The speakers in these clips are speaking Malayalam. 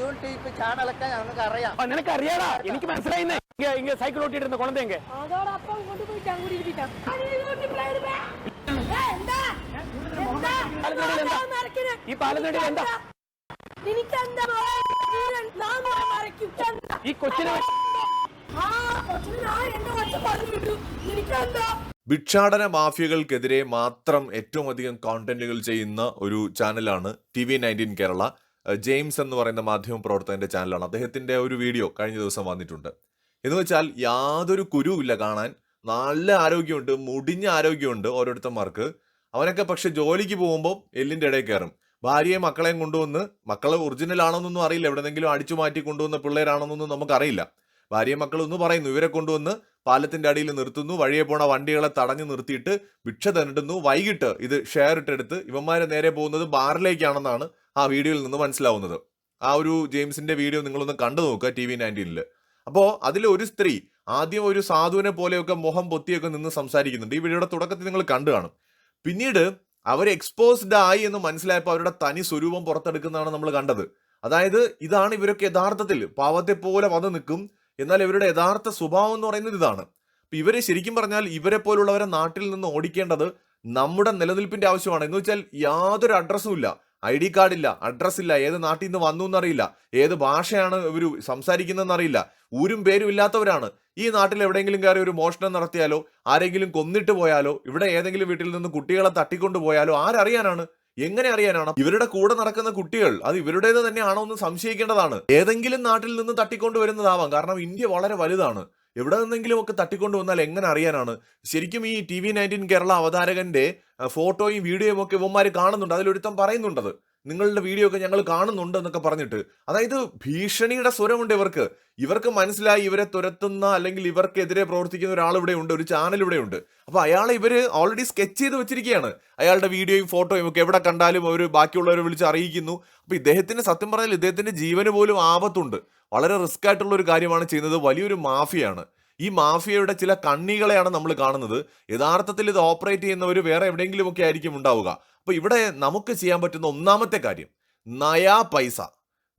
യൂട്യൂബ് ചാനലൊക്കെ ഞങ്ങൾക്ക് അറിയാം. നിനക്ക് അറിയാടാ, എനിക്ക് മനസ്സിലായിന്നേ. സൈക്കിൾ ഓട്ടിട്ടിരുന്ന കുളത്തേക്ക് ഈ പാലത്തിനടിയിൽ എന്താ ഈ കൊച്ചിനെ ഭിക്ഷാടന മാഫിയകൾക്കെതിരെ മാത്രം ഏറ്റവും അധികം കോണ്ടന്റുകൾ ചെയ്യുന്ന ഒരു ചാനലാണ് TV19 കേരള. ജെയിംസ് എന്ന് പറയുന്ന മാധ്യമ പ്രവർത്തകന്റെ ചാനലാണ്. അദ്ദേഹത്തിന്റെ ഒരു വീഡിയോ കഴിഞ്ഞ ദിവസം വന്നിട്ടുണ്ട്. എന്ന് വെച്ചാൽ യാതൊരു കുരുവില്ല കാണാൻ, നല്ല ആരോഗ്യമുണ്ട്, മുടിഞ്ഞ ആരോഗ്യമുണ്ട് ഓരോരുത്തന്മാർക്ക്. അവനൊക്കെ പക്ഷെ ജോലിക്ക് പോകുമ്പോൾ എല്ലിന്റെ ഇടയിൽ കയറും. ഭാര്യയും മക്കളെയും കൊണ്ടുവന്ന്, മക്കളെ ഒറിജിനൽ ആണോന്നൊന്നും അറിയില്ല, എവിടെന്നെങ്കിലും അടിച്ചു മാറ്റി കൊണ്ടുവന്ന പിള്ളേരാണോന്നൊന്നും നമുക്കറിയില്ല. ഭാര്യയും മക്കളൊന്നും പറയുന്നു, ഇവരെ കൊണ്ടുവന്ന് പാലത്തിന്റെ അടിയിൽ നിർത്തുന്നു, വഴിയെ പോണ വണ്ടികളെ തടഞ്ഞു നിർത്തിയിട്ട് ഭിക്ഷ തന്നിടുന്നു. വൈകിട്ട് ഇത് ഷെയർ ഇട്ടെടുത്ത് ഇവന്മാരെ നേരെ പോകുന്നത് ബാറിലേക്കാണെന്നാണ് ആ വീഡിയോയിൽ നിന്ന് മനസ്സിലാവുന്നത്. ആ ഒരു ജെയിംസിന്റെ വീഡിയോ നിങ്ങളൊന്ന് കണ്ടു നോക്കുക TV19. അപ്പോൾ അതിൽ ഒരു സ്ത്രീ ആദ്യം ഒരു സാധുവിനെ പോലെയൊക്കെ മുഖം പൊത്തിയൊക്കെ നിന്ന് സംസാരിക്കുന്നുണ്ട്. ഈ വീഡിയോയുടെ തുടക്കത്തിൽ നിങ്ങൾ കണ്ടു കാണും. പിന്നീട് അവർ എക്സ്പോസ്ഡ് ആയി എന്ന് മനസ്സിലായപ്പോൾ അവരുടെ തനി സ്വരൂപം പുറത്തെടുക്കുന്നതാണ് നമ്മൾ കണ്ടത്. അതായത് ഇതാണ് ഇവരൊക്കെ യഥാർത്ഥത്തിൽ പാവത്തെ പോലെ വന്ന് നിൽക്കും, എന്നാൽ ഇവരുടെ യഥാർത്ഥ സ്വഭാവം എന്ന് പറയുന്നത് ഇതാണ്. അപ്പൊ ഇവരെ ശരിക്കും പറഞ്ഞാൽ ഇവരെ പോലുള്ളവരെ നാട്ടിൽ നിന്ന് ഓടിക്കേണ്ടത് നമ്മുടെ നിലനിൽപ്പിന്റെ ആവശ്യമാണ്. എന്ന് വെച്ചാൽ യാതൊരു അഡ്രസ്സും ഇല്ല, ID കാർഡില്ല, അഡ്രസ് ഇല്ല, ഏത് നാട്ടിൽ നിന്ന് വന്നു എന്നറിയില്ല, ഏത് ഭാഷയാണ് ഇവർ സംസാരിക്കുന്നതെന്ന് അറിയില്ല, ഊരും പേരും ഇല്ലാത്തവരാണ്. ഈ നാട്ടിൽ എവിടെയെങ്കിലും കയറി ഒരു മോഷണം നടത്തിയാലോ, ആരെങ്കിലും കൊന്നിട്ട് പോയാലോ, ഇവിടെ ഏതെങ്കിലും വീട്ടിൽ നിന്ന് കുട്ടികളെ തട്ടിക്കൊണ്ടു പോയാലോ ആരറിയാനാണ്? എങ്ങനെ അറിയാനാണ്? ഇവരുടെ കൂടെ നടക്കുന്ന കുട്ടികൾ അത് ഇവരുടേത് തന്നെയാണോ എന്ന് സംശയിക്കേണ്ടതാണ്. ഏതെങ്കിലും നാട്ടിൽ നിന്ന് തട്ടിക്കൊണ്ടു വരുന്നതാവാം, കാരണം ഇന്ത്യ വളരെ വലുതാണ്. എവിടെ നിന്നെങ്കിലും ഒക്കെ തട്ടിക്കൊണ്ടു വന്നാൽ എങ്ങനെ അറിയാനാണ്? ശരിക്കും ഈ TV19 കേരള അവതാരകന്റെ ഫോട്ടോയും വീഡിയോയും ഒക്കെ ഇവന്മാർ കാണുന്നുണ്ട്. അതിലൊരുത്തം പറയുന്നുണ്ടത്, നിങ്ങളുടെ വീഡിയോ ഒക്കെ ഞങ്ങൾ കാണുന്നുണ്ട് എന്നൊക്കെ പറഞ്ഞിട്ട്. അതായത് ഭീഷണിയുടെ സ്വരമുണ്ട് ഇവർക്ക്. ഇവർക്ക് മനസ്സിലായി ഇവരെ തുരത്തുന്ന അല്ലെങ്കിൽ ഇവർക്കെതിരെ പ്രവർത്തിക്കുന്ന ഒരാൾ ഇവിടെ ഉണ്ട്, ഒരു ചാനൽ ഇവിടെ ഉണ്ട്. അപ്പൊ അയാളെ ഇവര് ഓൾറെഡി സ്കെച്ച് ചെയ്ത് വെച്ചിരിക്കുകയാണ്. അയാളുടെ വീഡിയോയും ഫോട്ടോയും ഒക്കെ എവിടെ കണ്ടാലും അവർ ബാക്കിയുള്ളവരെ വിളിച്ച് അറിയിക്കുന്നു. അപ്പൊ ഇദ്ദേഹത്തിന് സത്യം പറഞ്ഞാൽ ഇദ്ദേഹത്തിന്റെ ജീവന് പോലും ആപത്തുണ്ട്. വളരെ റിസ്ക് ആയിട്ടുള്ള ഒരു കാര്യമാണ് ചെയ്യുന്നത്. വലിയൊരു മാഫിയാണ്. ഈ മാഫിയയുടെ ചില കണ്ണികളെയാണ് നമ്മൾ കാണുന്നത്. യഥാർത്ഥത്തിൽ ഇത് ഓപ്പറേറ്റ് ചെയ്യുന്നവർ വേറെ എവിടെയെങ്കിലും ഒക്കെ ആയിരിക്കും ഉണ്ടാവുക. അപ്പൊ ഇവിടെ നമുക്ക് ചെയ്യാൻ പറ്റുന്ന ഒന്നാമത്തെ കാര്യം, നയാ പൈസ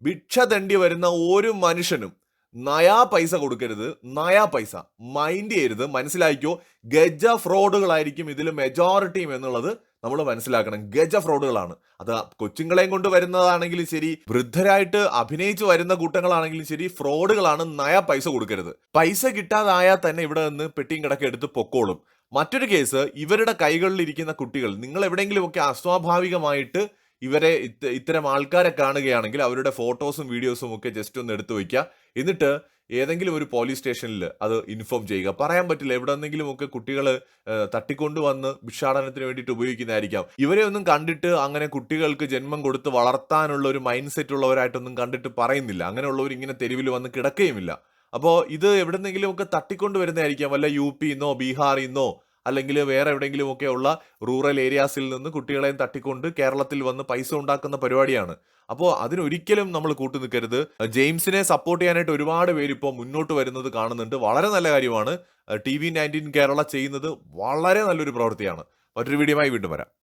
ഭിക്ഷ തണ്ടി വരുന്ന ഒരു മനുഷ്യനും നയാ പൈസ കൊടുക്കരുത്. നയാ പൈസ മൈൻഡ് ചെയ്യരുത്. മനസ്സിലാക്കിയോ? ഗജ ഫ്രോഡുകളായിരിക്കും ഇതിൽ മെജോറിറ്റിയും എന്നുള്ളത് നമ്മൾ മനസ്സിലാക്കണം. ഗജ ഫ്രോഡുകളാണ്. അത് കൊച്ചുങ്ങളെയും കൊണ്ട് വരുന്നതാണെങ്കിലും ശരി, വൃദ്ധരായിട്ട് അഭിനയിച്ച് വരുന്ന കൂട്ടങ്ങളാണെങ്കിലും ശരി, ഫ്രോഡുകളാണ്. നയാ പൈസ കൊടുക്കരുത്. പൈസ കിട്ടാതായാൽ തന്നെ ഇവിടെ നിന്ന് പെട്ടിയും കിടക്കെ എടുത്ത് പൊക്കോളും. മറ്റൊരു കേസ്, ഇവരുടെ കൈകളിലിരിക്കുന്ന കുട്ടികൾ, നിങ്ങൾ എവിടെയെങ്കിലുമൊക്കെ അസ്വാഭാവികമായിട്ട് ഇവരെ ഇത്തരം ആൾക്കാരെ കാണുകയാണെങ്കിൽ അവരുടെ ഫോട്ടോസും വീഡിയോസും ഒക്കെ ജസ്റ്റ് ഒന്ന് എടുത്തു വയ്ക്കുക. എന്നിട്ട് ഏതെങ്കിലും ഒരു പോലീസ് സ്റ്റേഷനിൽ അത് ഇൻഫോം ചെയ്യുക. പറയാൻ പറ്റില്ല, എവിടെ നിന്നെങ്കിലും ഒക്കെ കുട്ടികൾ തട്ടിക്കൊണ്ടുവന്ന് ഭിക്ഷാടനത്തിന് വേണ്ടിയിട്ട് ഉപയോഗിക്കുന്നതായിരിക്കാം. ഇവരെ ഒന്നും കണ്ടിട്ട് അങ്ങനെ കുട്ടികൾക്ക് ജന്മം കൊടുത്ത് വളർത്താനുള്ള ഒരു മൈൻഡ് സെറ്റ് ഉള്ളവരായിട്ടൊന്നും കണ്ടിട്ട് പറയുന്നില്ല. അങ്ങനെയുള്ളവർ ഇങ്ങനെ തെരുവിൽ വന്ന് കിടക്കുകയുമില്ല. അപ്പോൾ ഇത് എവിടെന്നെങ്കിലും ഒക്കെ തട്ടിക്കൊണ്ടു വരുന്നതായിരിക്കാം. വല്ല UP ന്നോ ബീഹാറിൽ നിന്നോ അല്ലെങ്കിൽ വേറെ എവിടെയെങ്കിലും ഒക്കെ ഉള്ള റൂറൽ ഏരിയാസിൽ നിന്ന് കുട്ടികളെയും തട്ടിക്കൊണ്ട് കേരളത്തിൽ വന്ന് പൈസ ഉണ്ടാക്കുന്ന പരിപാടിയാണ്. അപ്പോൾ അതിനൊരിക്കലും നമ്മൾ കൂട്ടു നിൽക്കരുത്. ജെയിംസിനെ സപ്പോർട്ട് ചെയ്യാനായിട്ട് ഒരുപാട് പേര് ഇപ്പോൾ മുന്നോട്ട് വരുന്നത് കാണുന്നുണ്ട്. വളരെ നല്ല കാര്യമാണ്. TV19 കേരള ചെയ്യുന്നത് വളരെ നല്ലൊരു പ്രവൃത്തിയാണ്. മറ്റൊരു വീഡിയോയുമായി വീണ്ടും വരാം.